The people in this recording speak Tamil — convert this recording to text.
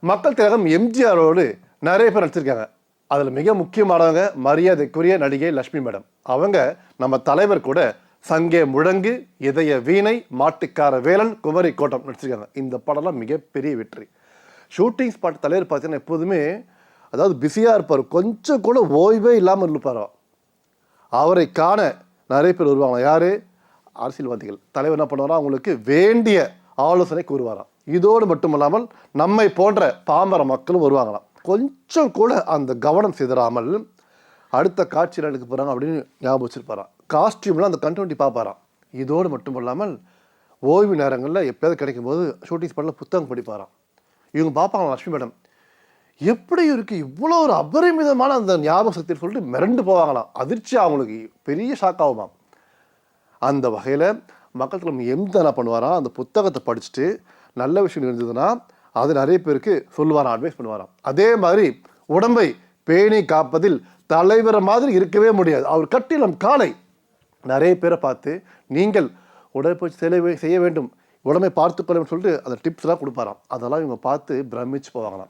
மக்கள் திலகம் எம்ஜிஆரோடு நிறைய பேர் நடிச்சிருக்காங்க. அதில் மிக முக்கியமானவங்க மரியாதைக்குரிய நடிகை லட்சுமி மேடம். அவங்க நம்ம தலைவர் கூட சங்கே முழங்கு, இதய வீணை, மாட்டுக்கார வேலன், குமரி கோட்டம் நடிச்சிருக்காங்க. இந்த படம்லாம் மிகப்பெரிய வெற்றி. ஷூட்டிங் ஸ்பாட் தலைவர் பார்த்தீங்கன்னா எப்போதுமே அதாவது பிஸியாக இருப்பார், கொஞ்சம் கூட ஓய்வே இல்லாமல் இருப்பார். அவரை காண நிறைய பேர் வருவாங்க. யார்? அரசியல்வாதிகள். தலைவர் என்ன பண்ணுவாரா, அவங்களுக்கு வேண்டிய ஆலோசனை கூறுவாராம். இதோடு மட்டுமல்லாமல் நம்மை போன்ற பாமர மக்களும் வருவாங்களாம். கொஞ்சம் கூட அந்த கவனம் சிதறாமல் அடுத்த காட்சியில் எடுக்க போகிறாங்க அப்படின்னு ஞாபகம் வச்சுருப்பாராம். காஸ்டியூம்லாம் அந்த கண்டினியூட்டி பார்ப்பாராம். இதோடு மட்டும் இல்லாமல் ஓய்வு நேரங்களில் எப்போயாவது கிடைக்கும் போது ஷூட்டிங் ஸ்பாட்டில் புத்தகம் படிப்பாராம். இவங்க பார்ப்பாங்க, லட்சுமி மேடம் எப்படி இருக்குது, இவ்வளோ ஒரு அபரிமிதமான அந்த ஞாபக சக்தின்னு சொல்லிட்டு மிரண்டு போவாங்களாம். அதிர்ச்சி அவங்களுக்கு பெரிய ஷாக் ஆகுமாம். அந்த வகையில் மக்கள் தலைமை எம்ஜிஆர் என்ன பண்ணுவாராம், அந்த புத்தகத்தை படிச்சுட்டு நல்ல விஷயம் இருந்ததுன்னா அது நிறைய பேருக்கு சொல்லுவாராம், அட்வைஸ் பண்ணுவாராம். அதே மாதிரி உடம்பை பேணி காப்பதில் தலைவரை மாதிரி இருக்கவே முடியாது. அவர் கட்டிலம் காலை நிறைய பேரை பார்த்து நீங்கள் உடற்பயிற்சி செய்ய வேண்டும், உடம்பை பார்த்துக்கொள்ள சொல்லிட்டு அந்த டிப்ஸ்லாம் கொடுப்பாராம். அதெல்லாம் இவங்க பார்த்து பிரமிச்சு போவாங்களாம்.